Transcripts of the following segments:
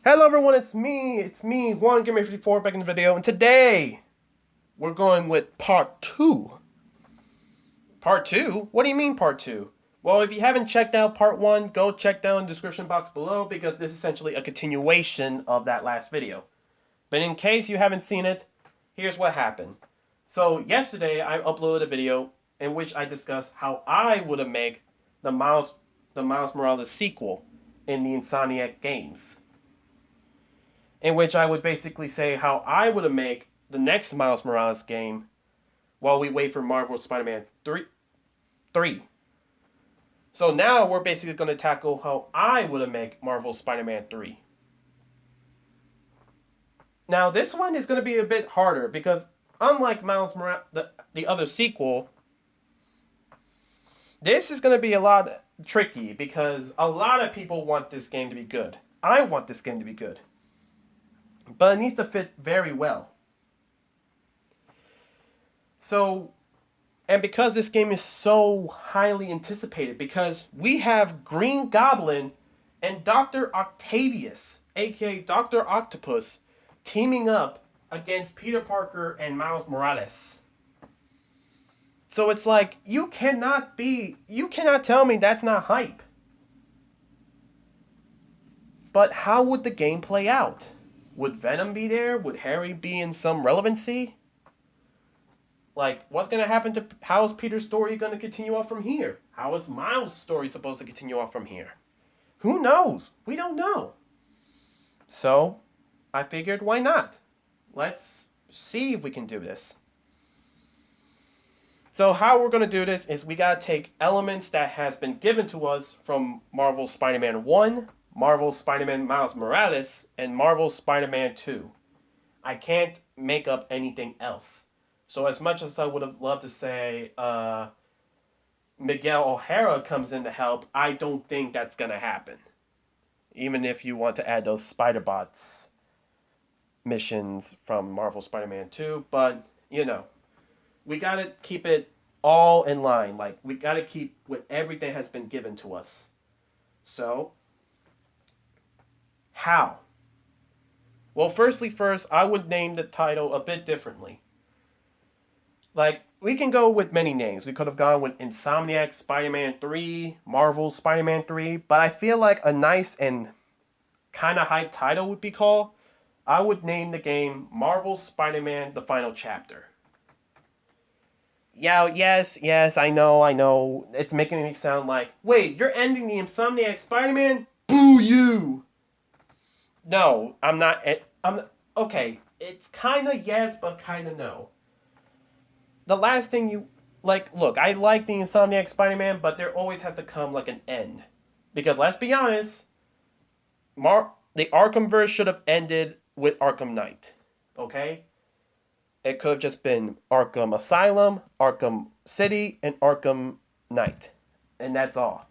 Hello everyone, it's me, Juan Gamer 54 back in the video, and today we're going with part 2. Part 2? What do you mean part 2? Well, if you haven't checked out part 1, go check down the description box below because this is essentially a continuation of that last video. But in case you haven't seen it, here's what happened. So yesterday I uploaded a video in which I discussed how I would have made the Miles Morales sequel in the Insomniac games, in which I would basically say how I would make the next Miles Morales game while we wait for Marvel Spider-Man 3. So now we're basically going to tackle how I would make Marvel Spider-Man 3. Now this one is going to be a bit harder because unlike Miles Morales, the other sequel, this is going to be a lot tricky because a lot of people want this game to be good. I want this game to be good. But it needs to fit very well. So, and because this game is so highly anticipated, because we have Green Goblin and Dr. Octavius, aka Dr. Octopus, teaming up against Peter Parker and Miles Morales. So it's like, you cannot tell me that's not hype. But how would the game play out? Would Venom be there? Would Harry be in some relevancy? Like, what's going to happen to... How is Peter's story going to continue on from here? How is Miles' story supposed to continue on from here? Who knows? We don't know. So, I figured, why not? Let's see if we can do this. So, how we're going to do this is we got to take elements that has been given to us from Marvel Spider-Man 1, Marvel Spider-Man Miles Morales, and Marvel Spider-Man 2. I can't make up anything else. So as much as I would have loved to say Miguel O'Hara comes in to help, I don't think that's going to happen. Even if you want to add those Spider-Bots missions from Marvel Spider-Man 2. But, we got to keep it all in line. Like, we got to keep with everything has been given to us. So, how? Well, first, I would name the title a bit differently. Like, we can go with many names. We could have gone with Insomniac Spider-Man 3, Marvel Spider-Man 3, but I feel like a nice and kind of hype title would be called. I would name the game Marvel Spider-Man The Final Chapter. Yeah, yes, I know. It's making me sound like, wait, you're ending the Insomniac Spider-Man? Boo you! No, I'm not. Okay, it's kind of yes, but kind of no. The last thing you look, I like the Insomniac Spider-Man, but there always has to come like an end. Because let's be honest, the Arkhamverse should have ended with Arkham Knight. Okay? It could have just been Arkham Asylum, Arkham City, and Arkham Knight. And that's all.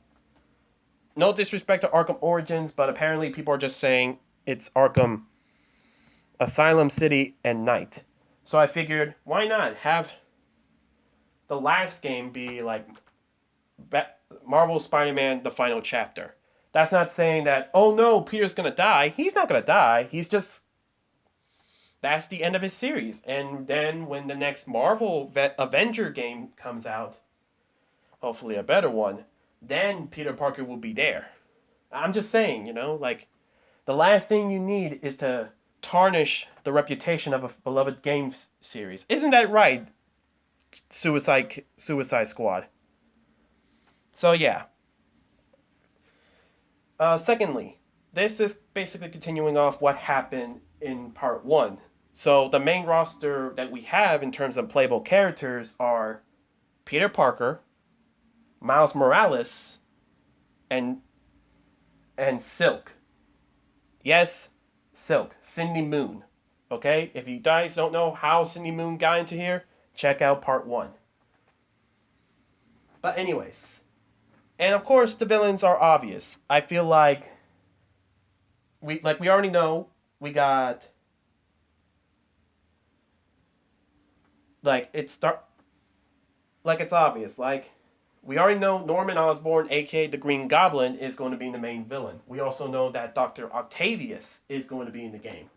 No disrespect to Arkham Origins, but apparently people are just saying it's Arkham Asylum, City, and Knight. So I figured, why not have the last game be like Marvel Spider-Man The Final Chapter. That's not saying that, oh no, Peter's gonna die. He's not gonna die. He's just... That's the end of his series. And then when the next Marvel Avenger game comes out, hopefully a better one, then Peter Parker will be there. I'm just saying, the last thing you need is to tarnish the reputation of a beloved game series. Isn't that right, Suicide Squad? So yeah. Secondly, this is basically continuing off what happened in part 1. So the main roster that we have in terms of playable characters are Peter Parker, Miles Morales, and Silk. Yes, Silk, Cindy Moon. Okay? If you guys don't know how Cindy Moon got into here, check out part 1. But anyways, and of course the villains are obvious. I feel like we already know we got it's obvious. We already know Norman Osborn, aka the Green Goblin, is going to be the main villain. We also know that Dr. Octavius is going to be in the game.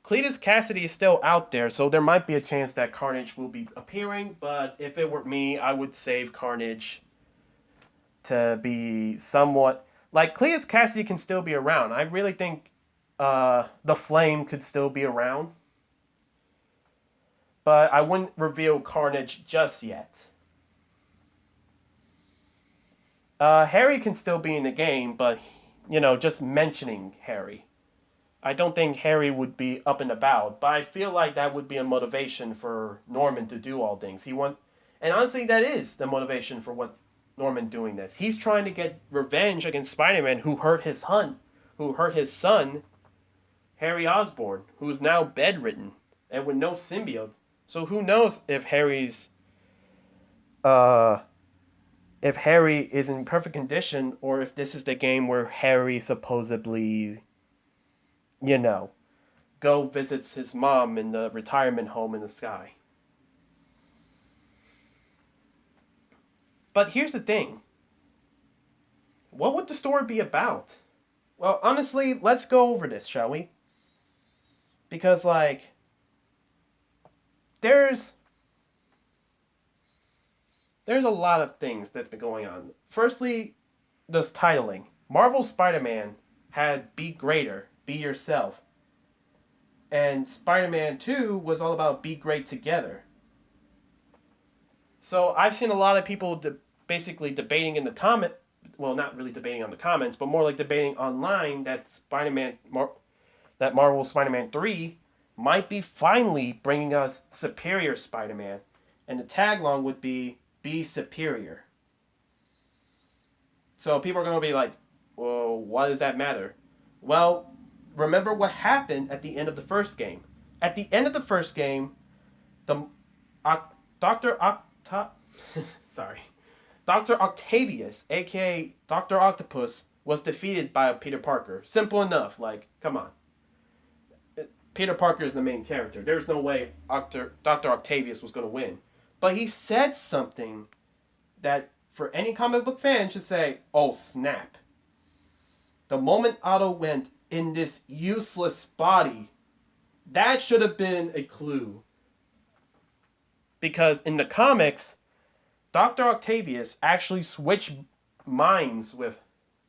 Cletus Cassidy is still out there, so there might be a chance that Carnage will be appearing, but if it were me, I would save Carnage to be somewhat... Like, Cletus Cassidy can still be around. I really think the Flame could still be around. But I wouldn't reveal Carnage just yet. Harry can still be in the game, but, just mentioning Harry. I don't think Harry would be up and about, but I feel like that would be a motivation for Norman to do all things. And honestly, that is the motivation for what Norman doing this. He's trying to get revenge against Spider-Man, who hurt his son, Harry Osborn, who's now bedridden and with no symbiote. So who knows if Harry is in perfect condition, or if this is the game where Harry supposedly, go visits his mom in the retirement home in the sky. But here's the thing. What would the story be about? Well, honestly, let's go over this, shall we? Because, there's a lot of things that's been going on. Firstly, this titling. Marvel Spider-Man had Be Greater, Be Yourself. And Spider-Man 2 was all about Be Great Together. So I've seen a lot of people basically debating in the comment, well, not really debating on the comments, but more like debating online that that Marvel Spider-Man 3 might be finally bringing us Superior Spider-Man. And the tagline would be Superior. So people are going to be like, well, why does that matter? Well, remember what happened at the end of the first game. At the end of the first game, Dr. Octavius, aka Dr. Octopus, was defeated by Peter Parker. Simple enough. Come on. Peter Parker is the main character. There's no way Dr. Octavius was going to win. But he said something that, for any comic book fan, should say, oh, snap. The moment Otto went, in this useless body, that should have been a clue. Because in the comics, Dr. Octavius actually switched minds with...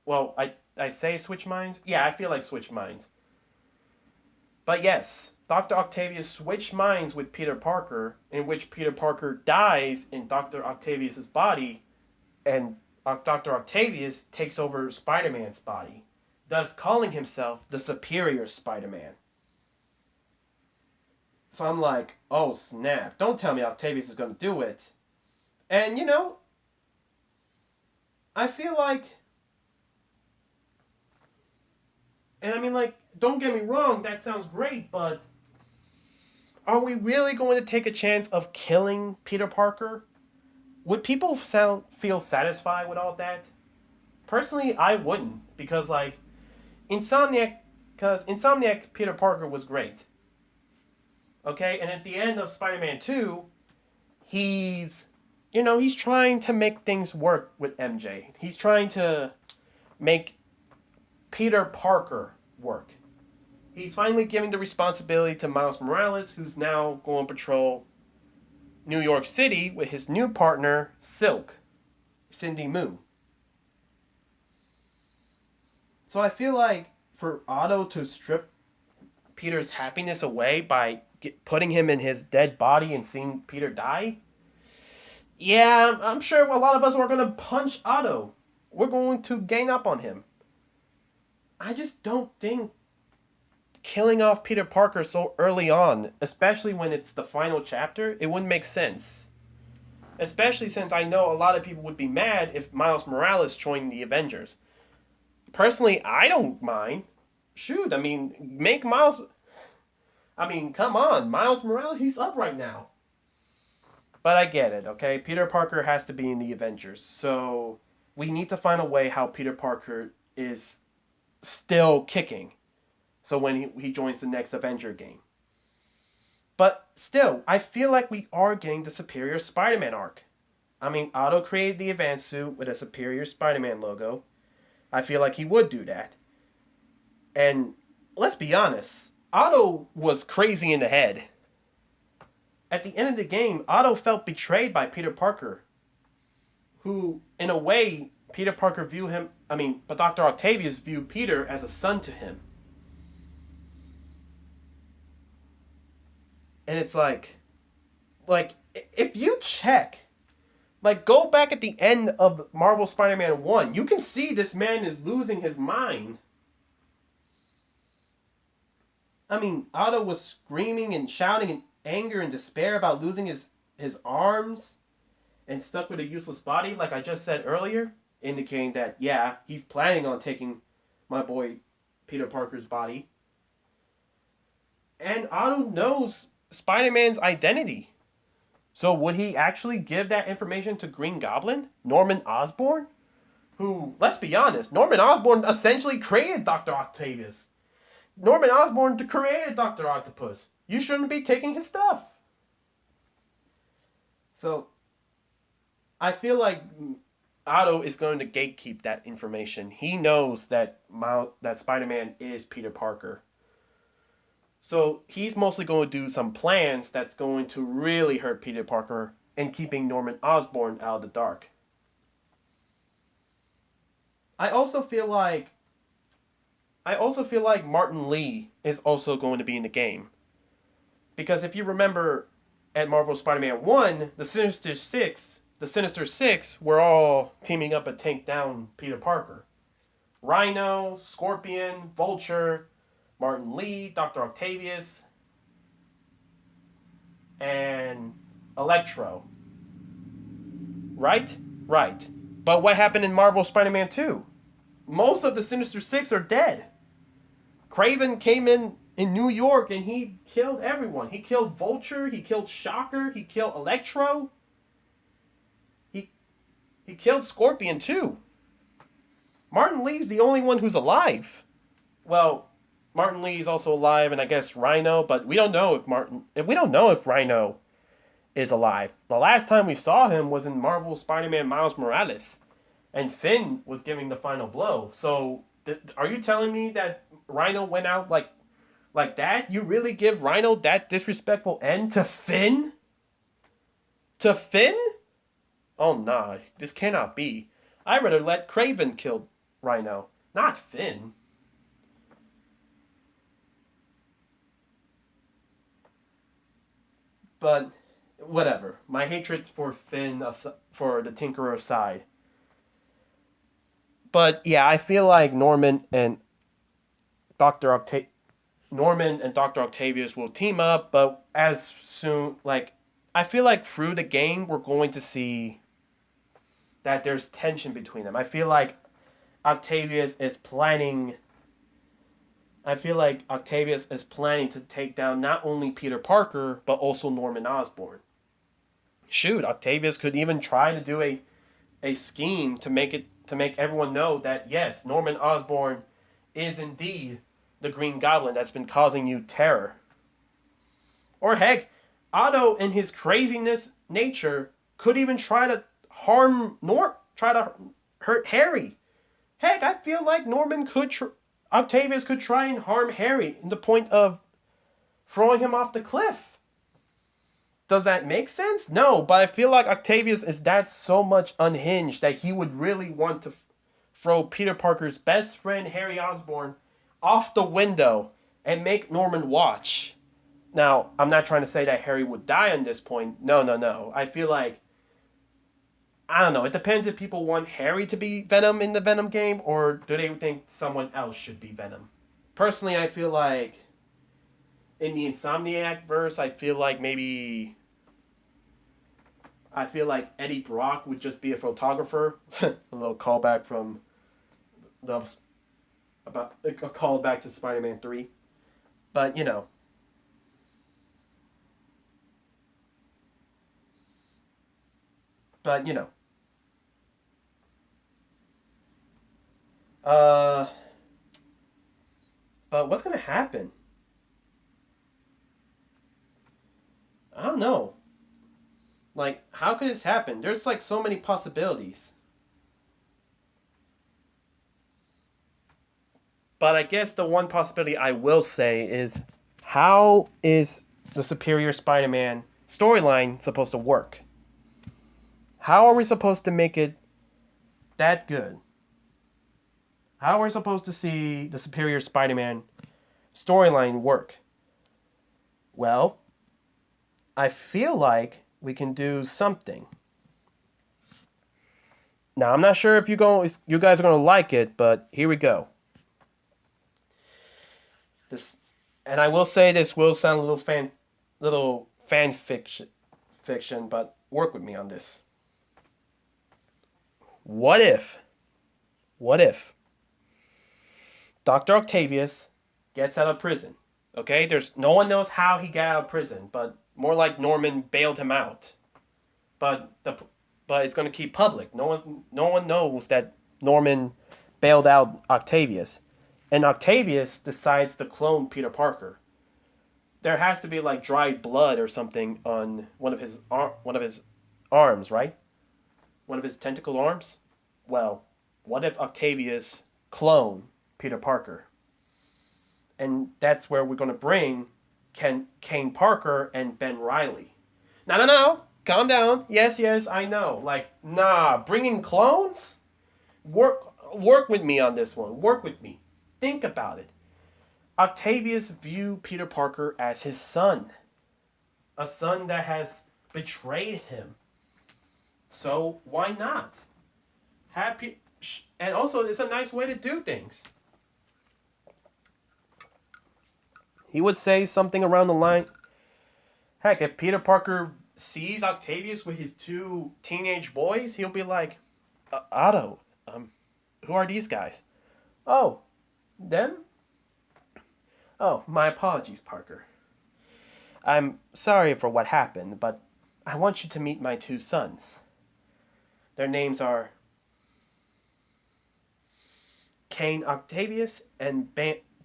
Well, I say switch minds? Yeah, I feel like switch minds. But yes, Dr. Octavius switched minds with Peter Parker, in which Peter Parker dies in Dr. Octavius' body, and Dr. Octavius takes over Spider-Man's body, thus calling himself the Superior Spider-Man. So I'm like, oh snap, don't tell me Octavius is going to do it. And I feel like... And I mean, don't get me wrong, that sounds great, but are we really going to take a chance of killing Peter Parker? Would people feel satisfied with all that? Personally, I wouldn't, because Insomniac Peter Parker was great. Okay, and at the end of Spider-Man 2, he's trying to make things work with MJ. He's trying to make Peter Parker work. He's finally giving the responsibility to Miles Morales, who's now going to patrol New York City with his new partner, Silk, Cindy Moo. So I feel like for Otto to strip Peter's happiness away by putting him in his dead body and seeing Peter die, yeah, I'm sure a lot of us are going to punch Otto. We're going to gang up on him. I just don't think killing off Peter Parker so early on, especially when it's the final chapter, it wouldn't make sense. Especially since I know a lot of people would be mad if Miles Morales joined the Avengers. Personally, I don't mind. Shoot, I mean, come on, Miles Morales, he's up right now. But I get it, okay? Peter Parker has to be in the Avengers, so we need to find a way how Peter Parker is still kicking. So when he joins the next Avenger game. But still, I feel like we are getting the Superior Spider-Man arc. I mean, Otto created the advanced suit with a Superior Spider-Man logo. I feel like he would do that. And let's be honest, Otto was crazy in the head. At the end of the game, Otto felt betrayed by Peter Parker, who, in a way, Peter Parker viewed him, but Dr. Octavius viewed Peter as a son to him. And it's like, if you check, like, go back at the end of Marvel Spider-Man 1, you can see this man is losing his mind. I mean, Otto was screaming and shouting in anger and despair about losing his arms and stuck with a useless body, like I just said earlier, indicating that, yeah, he's planning on taking my boy Peter Parker's body. And Otto knows Spider-Man's identity. So would he actually give that information to Green Goblin, Norman Osborn? Who, let's be honest, Norman Osborn essentially created Dr. Octavius. Norman Osborn created Dr. Octopus. You shouldn't be taking his stuff. So, I feel like Otto is going to gatekeep that information. He knows that Spider-Man is Peter Parker. So he's mostly going to do some plans that's going to really hurt Peter Parker and keeping Norman Osborn out of the dark. I also feel like Martin Lee is also going to be in the game. Because if you remember at Marvel Spider-Man 1, the Sinister Six were all teaming up to take down Peter Parker. Rhino, Scorpion, Vulture, Martin Lee, Dr. Octavius, and Electro. Right? Right. But what happened in Marvel Spider-Man 2? Most of the Sinister Six are dead. Kraven came in New York and he killed everyone. He killed Vulture, he killed Shocker, he killed Electro. He killed Scorpion too. Martin Lee's the only one who's alive. Well, Martin Lee's also alive, and I guess Rhino, but we don't know if Rhino is alive. The last time we saw him was in Marvel Spider-Man Miles Morales, and Finn was giving the final blow. So, are you telling me that Rhino went out like that? You really give Rhino that disrespectful end to Finn? To Finn? Oh nah, this cannot be. I'd rather let Kraven kill Rhino, not Finn. But whatever. My hatred for Finn, for the Tinkerer aside. But yeah, I feel like Norman and Doctor Octavius will team up, but as soon I feel like through the game we're going to see that there's tension between them. I feel like Octavius is planning to take down not only Peter Parker, but also Norman Osborn. Shoot, Octavius could even try to do a scheme to make everyone know that yes, Norman Osborn is indeed the Green Goblin that's been causing you terror. Or heck, Otto in his craziness nature could even try to hurt Harry. Heck, I feel like Octavius could try and harm Harry in the point of throwing him off the cliff. Does that make sense? No, but I feel like Octavius is that so much unhinged that he would really want to throw Peter Parker's best friend, Harry Osborn, off the window and make Norman watch. Now, I'm not trying to say that Harry would die on this point. No. I feel like, I don't know. It depends if people want Harry to be Venom in the Venom game or do they think someone else should be Venom. Personally, I feel like in the Insomniac verse, I feel like Eddie Brock would just be a photographer. A little callback from a callback to Spider-Man 3. But, you know. Uh, but what's gonna happen? I don't know. Like, how could this happen? There's like so many possibilities. But I guess the one possibility I will say is, how is the Superior Spider-Man storyline supposed to work? How are we supposed to make it that good? How are we supposed to see the Superior Spider-Man storyline work? Well, I feel like we can do something. Now, I'm not sure if you guys are going to like it, but here we go. This, and I will say this will sound a little fan fiction, but work with me on this. What if, what if Dr. Octavius gets out of prison? Okay, there's no one knows how he got out of prison, but more like Norman bailed him out. But it's going to keep public. No one knows that Norman bailed out Octavius, and Octavius decides to clone Peter Parker. There has to be like dried blood or something on one of his arms, right? One of his tentacle arms. Well, what if Octavius clone Peter Parker? And that's where we're going to bring Kane Parker and Ben Reilly. No. Calm down. Yes, I know. Like, nah, bringing clones? Work with me on this one. Work with me. Think about it. Octavius viewed Peter Parker as his son. A son that has betrayed him. So, why not? And also, it's a nice way to do things. He would say something around the line, heck, if Peter Parker sees Octavius with his two teenage boys, he'll be like, Otto, who are these guys? Oh, them? Oh, my apologies, Parker. I'm sorry for what happened, but I want you to meet my two sons. Their names are Kane Octavius and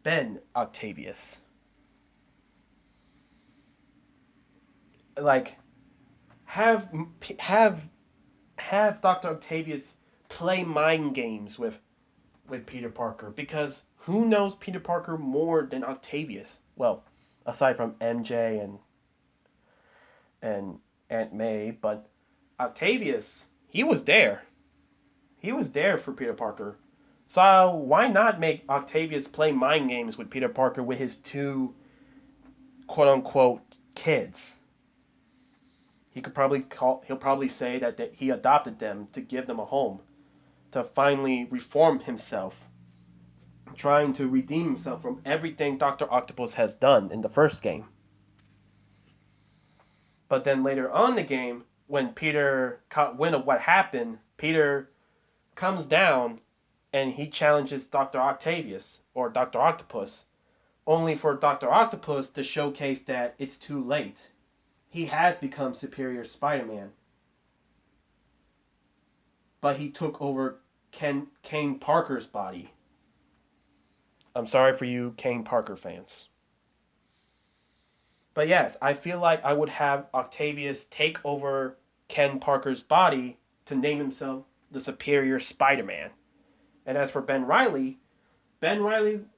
Ben Octavius. Like, have Dr. Octavius play mind games with Peter Parker, because who knows Peter Parker more than Octavius? Well, aside from MJ and Aunt May, but Octavius, he was there. He was there for Peter Parker. So why not make Octavius play mind games with Peter Parker with his two quote unquote kids? He'll probably say that he adopted them to give them a home, to finally reform himself, trying to redeem himself from everything Dr. Octopus has done in the first game. But then later on in the game, when Peter caught wind of what happened, Peter comes down and he challenges Dr. Octavius, or Dr. Octopus, only for Dr. Octopus to showcase that it's too late. He has become Superior Spider-Man. But he took over Kane Parker's body. I'm sorry for you Kane Parker fans. But yes, I feel like I would have Octavius take over Ken Parker's body to name himself the Superior Spider-Man. And as for Ben Reilly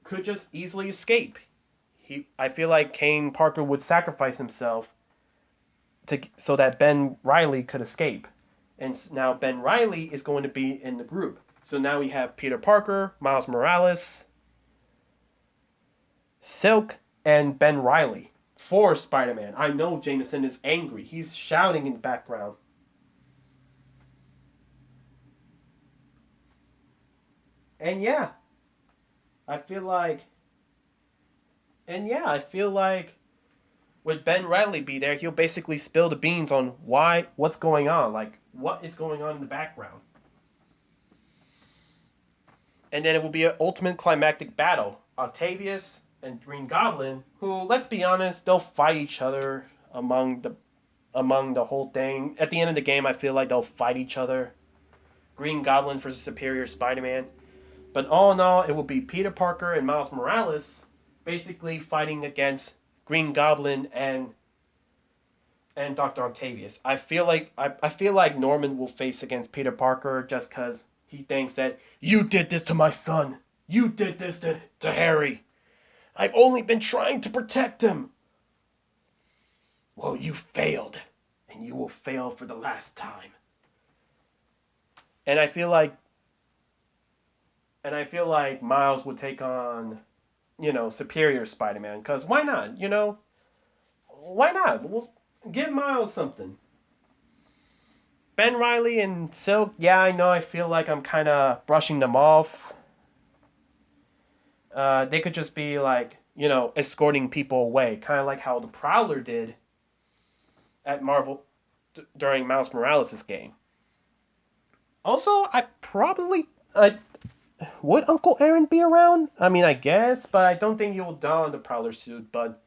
could just easily escape. I feel like Kane Parker would sacrifice himself so that Ben Reilly could escape. And now Ben Reilly is going to be in the group. So now we have Peter Parker, Miles Morales, Silk, and Ben Reilly for Spider-Man. I know Jameson is angry. He's shouting in the background. And I feel like with Ben Reilly be there, he'll basically spill the beans on what's going on, like what is going on in the background. And then it will be an ultimate climactic battle. Octavius and Green Goblin, who, let's be honest, they'll fight each other among the whole thing. At the end of the game, I feel like they'll fight each other. Green Goblin versus Superior Spider-Man. But all in all, it will be Peter Parker and Miles Morales basically fighting against Green Goblin and and Dr. Octavius. I feel like Norman will face against Peter Parker just because he thinks that you did this to my son. You did this to Harry. I've only been trying to protect him. Well, you failed, and you will fail for the last time. And I feel like Miles would take on, Superior Spider-Man, cuz why not? Why not? We'll give Miles something. Ben Riley and Silk, yeah, I know I feel like I'm kind of brushing them off. They could just be like, escorting people away, kind of like how the Prowler did at Marvel during Miles Morales' game. Also, I probably would Uncle Aaron be around? I mean, I guess, but I don't think he'll don the Prowler suit. But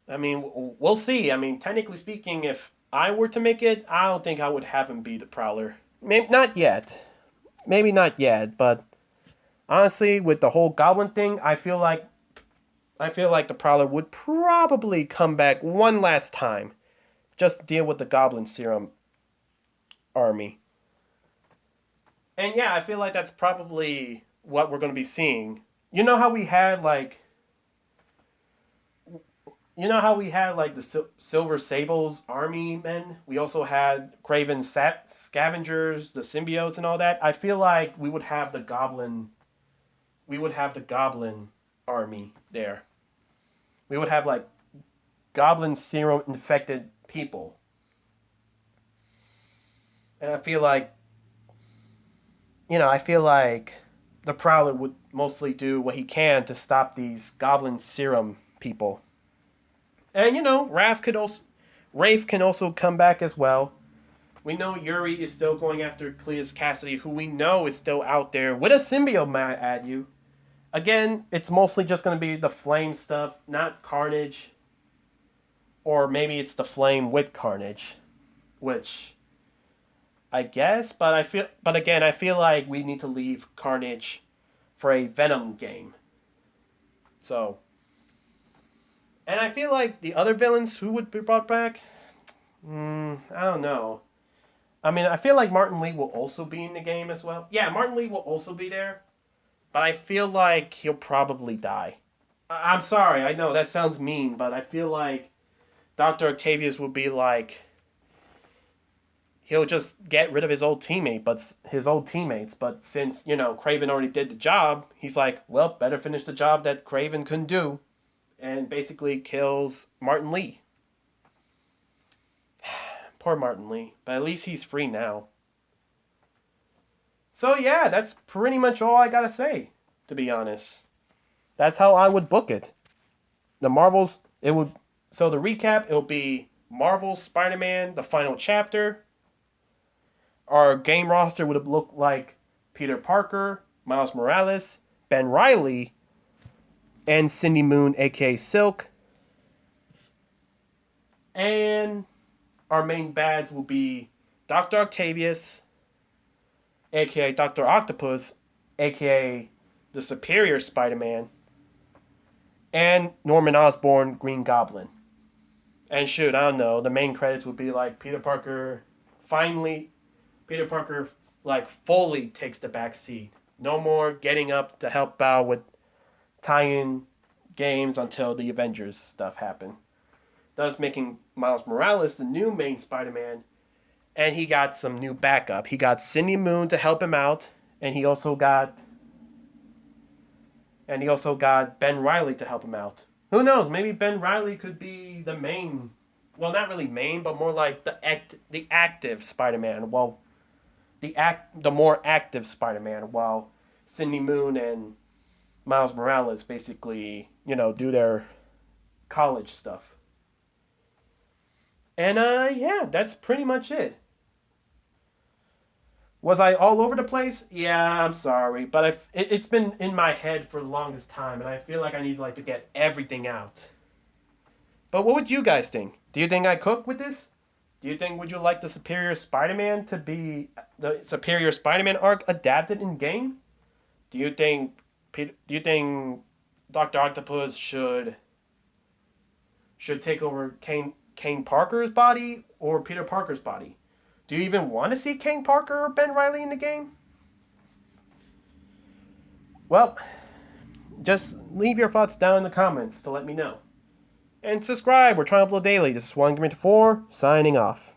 I mean, we'll see. I mean, technically speaking, if I were to make it, I don't think I would have him be the Prowler. Maybe not yet. Maybe not yet. But honestly, with the whole Goblin thing, I feel like the Prowler would probably come back one last time, just to deal with the Goblin Serum army. And yeah, I feel like that's probably what we're going to be seeing. You know how we had like the Silver Sable's army men. We also had Craven's scavengers, the symbiotes, and all that. I feel like we would have the Goblin. We would have the Goblin army there. We would have like Goblin serum infected people, and I feel like the Prowler would mostly do what he can to stop these Goblin serum people. And Rafe can also come back as well. We know Yuri is still going after Cletus Cassidy, who we know is still out there with a symbiote mad at you. Again, it's mostly just going to be the Flame stuff, not Carnage. Or maybe it's the Flame with Carnage, which I guess, but again, I feel like we need to leave Carnage for a Venom game. So, and I feel like the other villains who would be brought back, I don't know. I mean, I feel like Martin Lee will also be in the game as well. Yeah, Martin Lee will also be there, but I feel like he'll probably die. I'm sorry, I know that sounds mean, but I feel like Dr. Octavius will be like, he'll just get rid of his old teammates. But since Craven already did the job, he's like, well, better finish the job that Craven couldn't do, and basically kills Martin Lee. Poor Martin Lee, but at least he's free now. So yeah, that's pretty much all I gotta say, to be honest. That's how I would book it. The Marvels, it would. So the recap, it'll be Marvel's Spider-Man, the final chapter. Our game roster would have looked like Peter Parker, Miles Morales, Ben Riley, and Cindy Moon, aka Silk. And our main bads will be Dr. Octavius, aka Dr. Octopus, aka the Superior Spider-Man, and Norman Osborn, Green Goblin. And shoot, I don't know, the main credits would be like Peter Parker like fully takes the back seat. No more getting up to help out with tie-in games until the Avengers stuff happened. Thus making Miles Morales the new main Spider-Man, and he got some new backup. He got Cindy Moon to help him out, and he also got Ben Riley to help him out. Who knows? Maybe Ben Riley could be the main, well, not really main, but more like the active Spider-Man. Well, the more active Spider-Man, while Cindy Moon and Miles Morales basically, do their college stuff. And yeah, that's pretty much it. Was I all over the place? Yeah, I'm sorry, but it's been in my head for the longest time, and I feel like I need to get everything out. But what would you guys think? Do you think I cook with this? Would you like the Superior Spider-Man to be the Superior Spider-Man arc adapted in game? Do you think Doctor Octopus should take over Kane Parker's body or Peter Parker's body? Do you even want to see Kane Parker or Ben Reilly in the game? Well, just leave your thoughts down in the comments to let me know. And subscribe, we're trying to upload daily. This is 1 4, signing off.